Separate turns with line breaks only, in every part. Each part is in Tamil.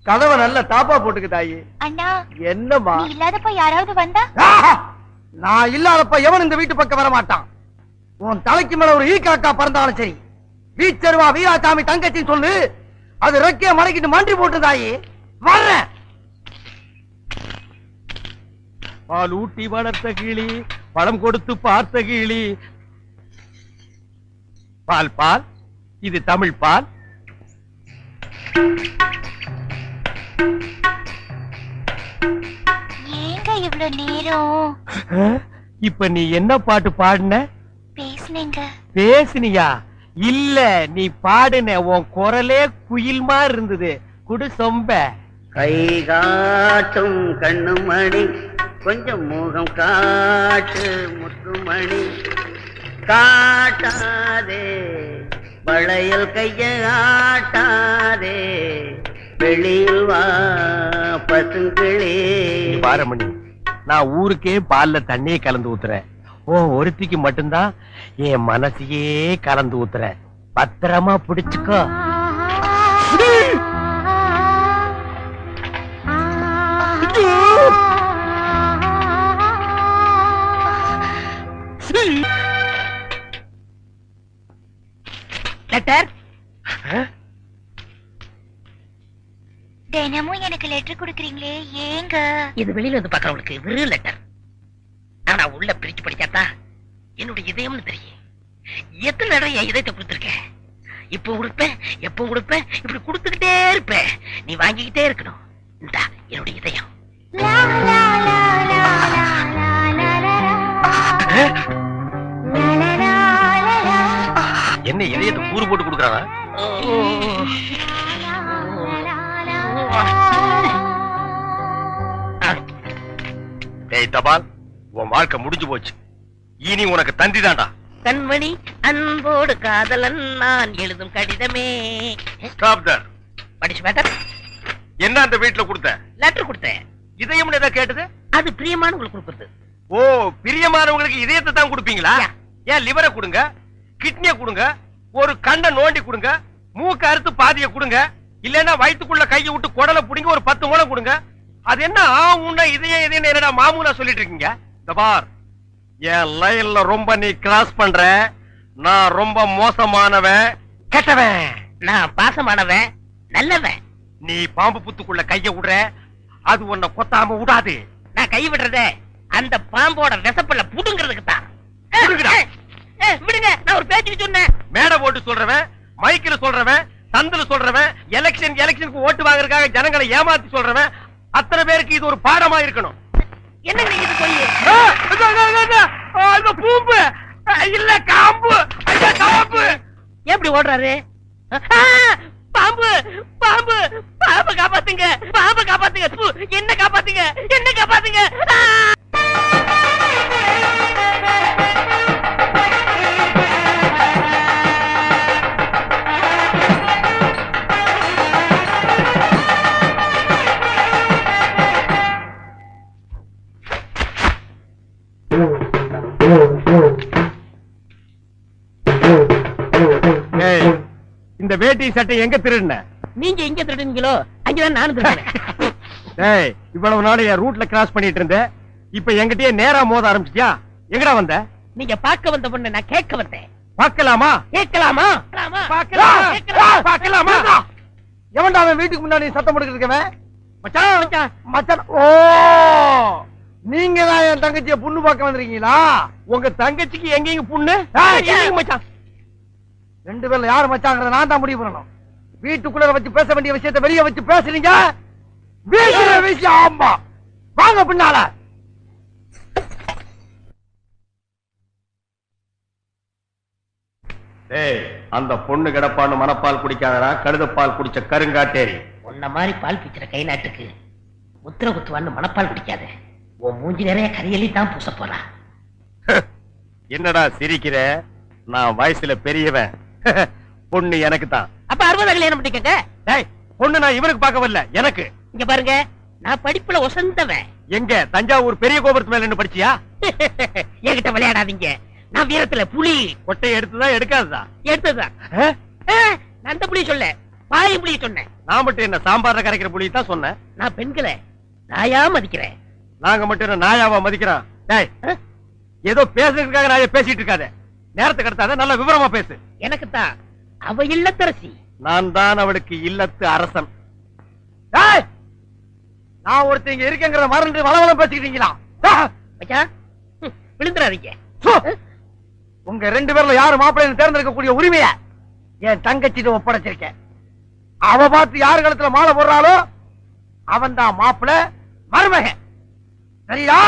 கதவை நல்ல தாப்பா போட்டுக்கு தாயி.
அண்ணா
என்னம்மா?
நீ இல்லாதப்ப யாராவது வந்தா?
நான் இல்லாதப்ப எவன் இந்த வீட்டு பக்கம் வர மாட்டான். உன் தலைக்கு மேல ஒரு ஈக்காக்கா பறந்தாலும் சரி, வீச்சருவா வீராசாமி தங்கச்சின்னு சொல்லு, அது ரெக்கைய மடக்கிட்டு மண்டி போட்டு தாயி. வர்றேன். பால் ஊட்டி வளர்த்த கிளி, பழம் கொடுத்து பார்த்த கிளி. பால் பால், இது தமிழ் பால்.
ஏங்க இவ்வளவு நேரம்?
இப்ப நீ என்ன பாட்டு பாடுன?
பேசுனேங்க.
பேசுனியா? இல்ல, நீ பாடுன. உன் குரலே குயில் மாதிரி இருந்தது. குடு சொம்ப.
கை காட்டும் கண்ணுமணி, கொஞ்சம் முகம் காட்டு முத்துமணி, காட்டாதே வளையல் கைய ஆட்டாதே, வெளியில் வா பசுங்களே.
பாரமணி, நான் ஊருக்கே பால்ல தண்ணியே கலந்து ஊத்துறேன். ஓ ஒருத்திக்கு மட்டும்தான் என் மனசையே கலந்து ஊத்துறேன். பத்திரமா பிடிச்சுக்கோ.
லெட்டர். தினமும் எனக்கு லெட்டர் கொடுக்கறீங்களே, ஏங்க?
இது வெளியில வந்து பாக்குறவங்களுக்கு வெறும் லெட்டர். ஆனா உள்ள பிரிச்சு படிச்சாத்தா என்னுடைய இதயம்னு தெரியும். எத்தனை தடவை என் இதயத்தை கொடுத்துருக்கேன். இப்போ கொடுப்பேன், எப்போ கொடுப்பேன், இப்படி கொடுத்துக்கிட்டே இருப்பேன். நீ வாங்கிக்கிட்டே இருக்கணும். இந்தா என்னுடைய இதயம்.
என்ன இதயத்தை கூறு போட்டு கொடுக்கறானா? ஏய் தபால், உன் வாழ்க்கை முடிஞ்சு போச்சு. இனி உனக்கு தந்தி தான்டா.
கண்மணி அன்போடு காதலன் நான் எழுதும் கடிதமே.
ஸ்டாப் தர்.
படிச்சு மேட்டர்.
என்ன அந்த வீட்டுல கொடுத்த?
லெட்டர் கொடுத்தேன்.
இதயம் ஏதா கேட்டது?
அது பிரியமானவங்களுக்கு கொடுக்குறது.
ஓ, பிரியமானவங்களுக்கு இதயத்தை தான் கொடுப்பீங்களா? ஏன் லிவரை கொடுங்க, கிட்னியை கொடுங்க, ஒரு கண்ணை நோண்டி கொடுங்க, மூக்க அறுத்து பாதியை கொடுங்க, இல்லன்னா வயிற்றுக்குள்ள கையை விட்டு குடலை புடிங்க ஒரு 10 முளை கொடுங்க. அது என்ன உன்ன இதயம் இதயம் என்னடா மாமூலா சொல்லிட்டு இருக்கீங்க? இந்த பார், என் லைன்ல ரொம்ப நீ கிராஸ் பண்ற. நான் ரொம்ப மோசமானவன், கெட்டவன்.
நான் பாசமானவன், நல்லவன்.
நீ பாம்பு புத்துக்குள்ள கைய விடுற, அது உன்னை கொத்தாம விடாது.
நான் கை விடுறத அந்த பாம்போட விசப்பல்ல புடுங்கிறதுக்கு தான். விடுங்க, நான் ஒரு பேச்சுக்கு சொன்னேன்.
மேடை போட்டு சொல்றவன், மைக்கில சொல்றவன், சந்தில சொல்றவன், எலெக்ஷனுக்கு ஓட்டு வாங்குறதுக்காக ஜனங்களை ஏமாத்தி சொல்றவன், அத்தனை பேருக்கு இது ஒரு பாடமா இருக்கணும்.
என்ன இது போய்
பூம்பு இல்ல காம்பு, காம்பு.
எப்படி ஓடுறாரு? பாம்பு பாம்பு பாம்பு காப்பாத்துங்க, பாம்பு காப்பாத்துங்க, என்ன காப்பாத்துங்க, என்ன காப்பாத்துங்க.
இந்த வேட்டி சட்டை எங்க திருடுன?
நீங்க எங்க திருடுனீங்களோ அங்கதான் நானும் திருடுனேன்.
இவ்வளவு நாள் என் ரூட்ல கிராஸ் பண்ணிட்டு இருந்தேன். இப்ப என்கிட்டயே நேரா மோத ஆரம்பிச்சிட்டியா? எங்கடா வந்த?
நீங்க பார்க்க வந்த பொண்ணு நான் கேட்க வந்தேன்.
பார்க்கலாமா?
கேட்கலாமா?
பார்க்கலாமா? எவன்டா அவன் வீட்டுக்கு முன்னாடி சத்தம் போட்டுக்கிட்டு இருக்கவன்? மச்சான் மச்சான். ஓ, நீங்க தான் என் தங்கச்சியை புண்ணு பார்க்க வந்திருக்கீங்களா? உங்க தங்கச்சிக்கு எங்கேயும் புண்ணு? மச்சான், 2 பேர்ல யாரு மச்சாங்கிறத நான் தான் முடிவு பண்ணணும். வீட்டுக்குள்ள வச்சு பேச வேண்டிய விஷயத்தை வெளியே வச்சு பேசுறீங்க. விஷயம் ஆமா. வாங்க பின்னால. அந்த பொண்ணு கிடப்பான்னு மனப்பால் குடிக்காதடா, கழுதப்பால் குடிச்ச கருங்காட்டேரி.
உன்ன மாதிரி பால் பிச்சுற கை நாட்டுக்கு முத்திர குத்துவான்னு மனப்பால் குடிக்காத. உன் மூஞ்சி நிறைய கரியலி தான் பூச போறா.
என்னடா சிரிக்கிற? நான் வயசுல பெரியவன். பொண்ணு எனக்கு தான்.
அப்ப 60 கல்யாணம் பண்ணிக்கங்க.
பொண்ணு நான் இவருக்கு பார்க்க வரல, எனக்கு.
இங்க பாருங்க, நான் படிப்புல ஒசந்தவன்.
எங்க தஞ்சாவூர் பெரிய கோபுரத்து மேல என்ன படிச்சியா?
என்கிட்ட விளையாடாதீங்க. நான் வீரத்துல புலி.
கொட்டையை எடுத்துதான் எடுக்காதுதான்?
எடுத்ததுதான். அந்த புலி சொல்ல, பாய் புலி சொன்னேன்.
நான் மட்டும் என்ன சாம்பார்ல கரைக்கிற புளி தான் சொன்னேன்.
நான் பெண்களை நாயா மதிக்கிறேன்.
நாங்க மட்டும் என்ன நாயாவா மதிக்கிறோம்? டேய், ஏதோ பேசுறதுக்காக நாய பேசிட்டு இருக்காத. நேரத்துக்கு கடத்தாத, நல்ல விவரமா பேசு.
எனக்குத்தான் அவ இல்லத்தரசி.
நான் தான் அவளுக்கு இல்லத்து அரசன். டேய், நான் ஒருத்தங்க இருக்கேங்கிற மறந்து வளவளம் பேசிக்கிட்டீங்களா?
மச்சான், விழுந்துறாதீங்க.
சு! உங்க 2 பேர்ல யாரு மாப்பிள்ளைன்னு தேர்ந்தெடுக்கக்கூடிய உரிமைய என் தங்கச்சிட்டு ஒப்படைச்சிருக்கேன். அவ பார்த்து யாரு கழுத்துல மாலை போடுறாளோ அவன் தான் மாப்பிள்ளை மருமகன். சரியா?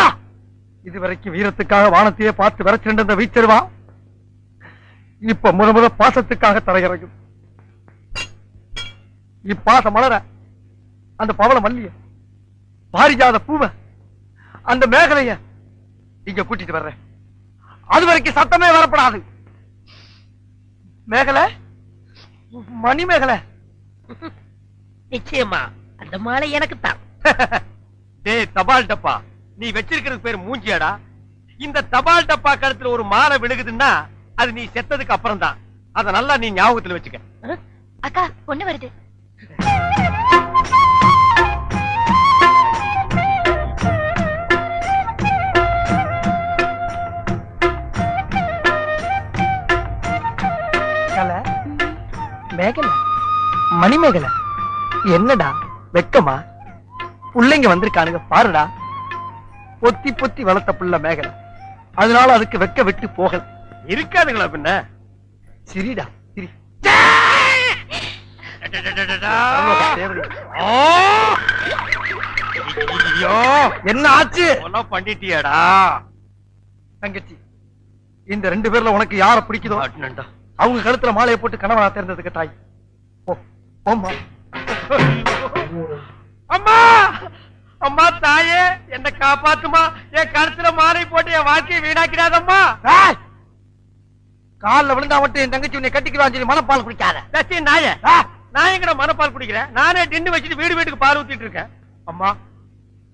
இதுவரைக்கும் வீரத்துக்காக வானத்தையே பார்த்து விரைச்சிருந்த வீச்சருவா இப்ப முத பாசத்துக்காக தரையிறங்கு. இப்பாச மலர அந்த பவள மல்லிய, பாரிஜாத பூவ, அந்த மேகலைய இங்க கூட்டிட்டு வர்றேன். அது வரைக்கும் சத்தமே வரப்படாது. மேகலை, மணி மேகலை.
நிச்சயமா அந்த மாலை எனக்குத்தான்.
டேய் தபால் டப்பா, நீ வச்சிருக்கிறது பேர் மூஞ்சியாடா. இந்த தபால் டப்பா கழுத்துல ஒரு மாலை விழுகுதுன்னா அது நீ செத்ததுக்கு அப்புறம் தான். அத நல்லா நீ ஞாபகத்துல வச்சுக்க.
அக்கா பொண்ணு வருது.
மேகலை, மணிமேகலை, என்னடா வெக்கமா? பிள்ளைங்க வந்திருக்கானுங்க பாருடா. பொத்தி பொத்தி வளர்த்த புள்ள மேகலை, அதனால அதுக்கு வெக்க விட்டு போகல. இருக்காதுங்களா பின்ன? சிரிடா சிரி. என்ன ஆச்சு? பண்ணிட்டியாடா தங்கச்சி. இந்த 2 பேர்ல உனக்கு யார பிடிக்குதோ அவங்க கழுத்துல மாலையை போட்டு கணவனா தேர்ந்ததுக்கு தாய். அம்மா அம்மா தாயே, என்ன காப்பாத்துமா. என் கழுத்துல மாலை போட்டு என் வாழ்க்கையை வீணாக்கிறாதம்மா. காலில் விழுந்தா மட்டும் என் தங்கச்சி உன்னை கட்டிக்கிறான்னு சொல்லி மனப்பால் குடிக்காத. நாய, நான் எங்கட மனப்பால் குடிக்கிறேன்? நானே டின்னு வச்சுட்டு வீடு வீட்டுக்கு பால் ஊத்திட்டு இருக்கேன். அம்மா,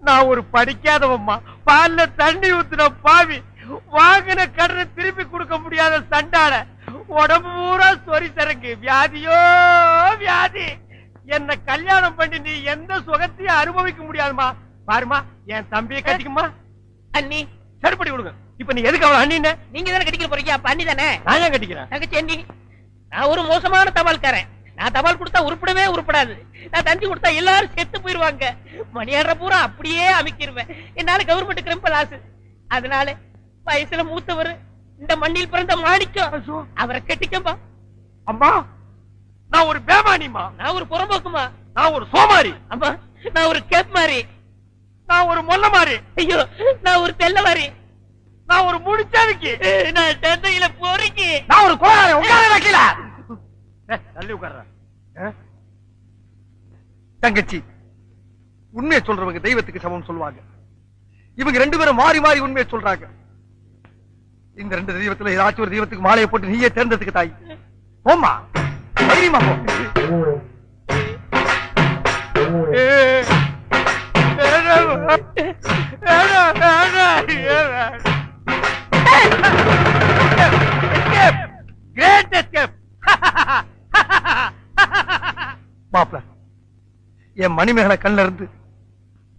நான் ஒரு படிக்காதவம்மா. பால்ல தண்ணி ஊத்துன பாவி, வாங்கின கடனை திருப்பி கொடுக்க முடியாத சண்டாட, உடம்பு பூரா சொறி சரக்கு, வியாதியோ வியாதி. என்ன கல்யாணம் பண்ணி நீ எந்த சுகத்தையும் அனுபவிக்க முடியாதுமா. பாருமா, என் தம்பியை கட்டிக்குமா.
அண்ணி
சரிப்படி கொடுங்க. இப்ப நீ எதுக்கு அவளை அண்ணின்னு?
நீங்க தானே கட்டிக்க போறீங்க, அப்ப அண்ணி தானே.
நான் ஏன் கட்டிக்கிறேன்?
தங்கச்சி அண்ணி, நான் ஒரு மோசமான தபால்காரன். நான் தபால் கொடுத்தா உருப்படவே உருப்படாது. நான் தந்தி கொடுத்தா எல்லாரும் செத்து போயிருவாங்க. மணியாடுற பூரா அப்படியே அமைக்கிருவேன். என்னால கவர்மெண்ட் கிரிம்பல் ஆசு. அதனால வயசுல மூத்தவர், இந்த மண்ணில் பிறந்த மாணிக்கம், அவரை கட்டிக்கப்பா.
அம்மா, நான் ஒரு பேமானிமா.
நான் ஒரு புறம்போக்குமா.
நான் ஒரு சோமாரி.
அம்மா, நான் ஒரு கேப் மாறி.
நான் ஒரு மொல்ல மாறி.
ஐயோ, நான் ஒரு தெல்ல மாறி.
நான் ஒரு முடிச்சாவிக்கு.
நான் தந்தையில போறீங்க.
நான் ஒரு கோளாறு. உட்கார கீழ தள்ளி உட்கார்ற. தங்கச்சி, உண்மையை சொல்றவங்க தெய்வத்துக்கு சமம் சொல்லுவாங்க. இவங்க 2 பேரும் மாறி மாறி உண்மையை சொல்றாங்க. இந்த 2 தெய்வத்துல ஏதாச்சும் ஒரு தெய்வத்துக்கு மாலையை போட்டு நீயே தேர்ந்ததுக்கு தாய். போம்மா, தைரியமா போ. Great escape. மாப்ள, என் மணிமேகலை கண்ணில இருந்து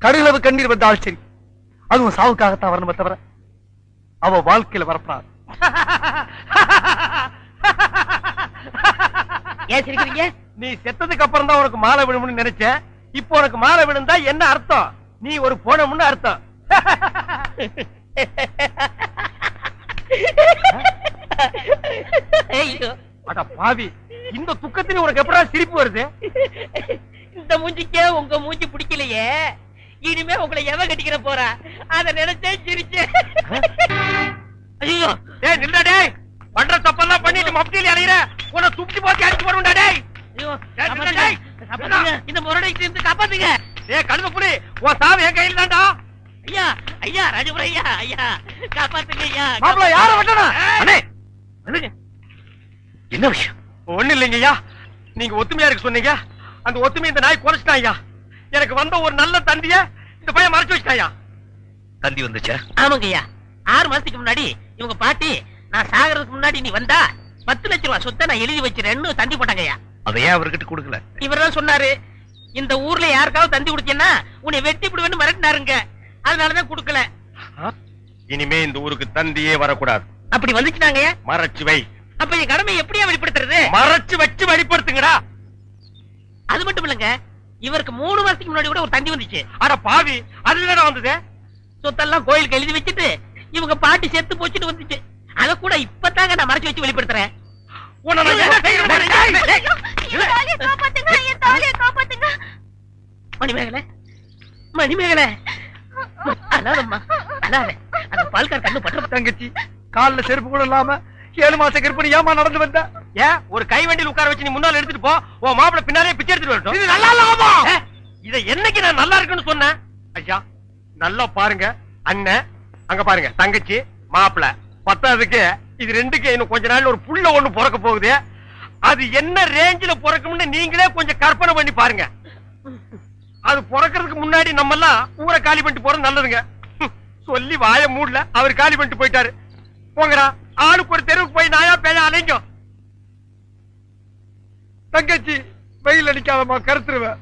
கடுகளவு கண்ணீர் வந்தால் சரி, அதுவும் சாவுக்காகத்தான் வரணுமே தவிர அவ வாழ்க்கையில வரப்படாது.
ஏன் சிரிக்கிறீங்க?
நீ செத்ததுக்கு அப்புறம் தான் உனக்கு மாலை விழும்னு நினைச்சேன். இப்போ உனக்கு மாலை விழுந்தா என்ன அர்த்தம்? நீ ஒரு போனம்னு அர்த்தம். அட பாவி, இந்த துக்கத்திலே உனக்கு எப்படா சிரிப்பு வருது?
இந்த மூஞ்சிக்கே உங்க மூஞ்சி பிடிக்கலையே, இனிமே உங்களை எவ கட்டிக்கிற போறா அத நினைச்சே சிரிச்சேன்.
ஐயோ, டேய் நில்லுடா டேய். பண்ற தப்பெல்லாம் பண்ணிட்டு மப்டியில அலையற. உன்னை துப்பி போட்டு அடிச்சு போடுடா டேய்.
ஐயோ,
டேய்,
இந்த முரடைக்கு இருந்து காப்பாத்துங்க.
டேய் கழுத புடி, உன் சாவு என் கையில தான்டா.
ஐயா, ஐயா, ராஜபுரம் ஐயா, ஐயா காப்பாத்துங்க ஐயா.
மாப்ள, யார வெட்டனா? அண்ணே, என்ன விஷயம்? ஒண்ணு இல்லைங்க ஐயா. நீங்க ஒத்துமையா இருக்கு சொன்னீங்க. அந்த ஒத்துமை இந்த நாய் குறைச்சிட்டான் ஐயா. எனக்கு வந்த ஒரு நல்ல தந்திய இந்த பையன் மறைச்சு வச்சிட்டாயா.
தந்தி வந்துச்சா?
ஆமாங்க ஐயா. 6 மாசத்துக்கு முன்னாடி இவங்க பாட்டி, நான் சாகிறதுக்கு முன்னாடி நீ வந்தா 10 லட்சம் ரூபாய் சொத்தை நான் எழுதி வச்சிருக்கேன்னு தந்தி போட்டாங்க ஐயா.
அதையே அவர்கிட்ட கொடுக்கல?
இவர்தான் சொன்னாரு, இந்த ஊர்ல யாருக்காவது தந்தி குடிச்சேன்னா உன்னை வெட்டி விடுவேன்னு மிரட்டினாருங்க. அதனாலதான் குடுக்கல.
இனிமே இந்த ஊருக்கு தந்தியே வரக்கூடாது.
அப்படி வந்துச்சுனாங்க
மறைச்சு வை.
அப்ப என் கடமை எப்படியா வெளிப்படுத்துறது?
மறைச்சு வச்சு வெளிப்படுத்துங்கடா.
அது மட்டும் இல்லங்க, இவருக்கு 3 வருஷத்துக்கு முன்னாடி கூட ஒரு தந்தி வந்துச்சு.
அட பாவி, அதுலடா வந்தது.
சொத்தெல்லாம் கோயிலுக்கு எழுதி வச்சுட்டு இவங்க பாட்டி செத்து போச்சுட்டு வந்துச்சு. அத கூட இப்பதாங்க நான் மறைச்சு வச்சு வெளிப்படுத்துறேன்.
உன்னை நான் என்ன செய்யணும்? டேய்,
என் தாலியை காப்பாத்துங்க, என் தாலியை காப்பாத்துங்க.
மணிமேகலை, மணிமேகலை, அழாதம்மா, அழாத. அந்த பால்கார் கண்ணு பற்ற.
தங்கச்சி, கால்ல செருப்பு கூட இல்லாம 7 மாச கர்ப்பிணி ஏமா நடந்து வந்த? ஏன் ஒரு கை வண்டியில் உட்கார வச்சு நீ முன்னால எடுத்துட்டு போ. உன் மாப்பிள பின்னாலே பிச்சை எடுத்துட்டு வரட்டும். இது நல்லா இல்லாமா? இத என்னைக்கு நான் நல்லா இருக்குன்னு சொன்னேன்? ஐயா, நல்லா பாருங்க. அண்ணன் அங்க பாருங்க, தங்கச்சி மாப்பிள. பத்தாவதுக்கு இது ரெண்டுக்கு இன்னும் கொஞ்ச நாள்ல ஒரு புள்ள ஒண்ணு பிறக்க போகுது. அது என்ன ரேஞ்சில பிறக்கும்னு நீங்களே கொஞ்சம் கற்பனை பண்ணி பாருங்க. அது பிறக்கிறதுக்கு முன்னாடி நம்ம எல்லாம் ஊரை காலி பண்ணிட்டு போறது நல்லதுங்க. சொல்லி வாய மூடல, அவர் காலி பண்ணிட்டு போயிட்டாரு. போங்கடா, ஆளுக்கு ஒரு தெருவுக்கு போய் நாயா பேயா அலைங்க. தங்கச்சி வெயில் அடிக்காதமா, கருத்துருவேன்.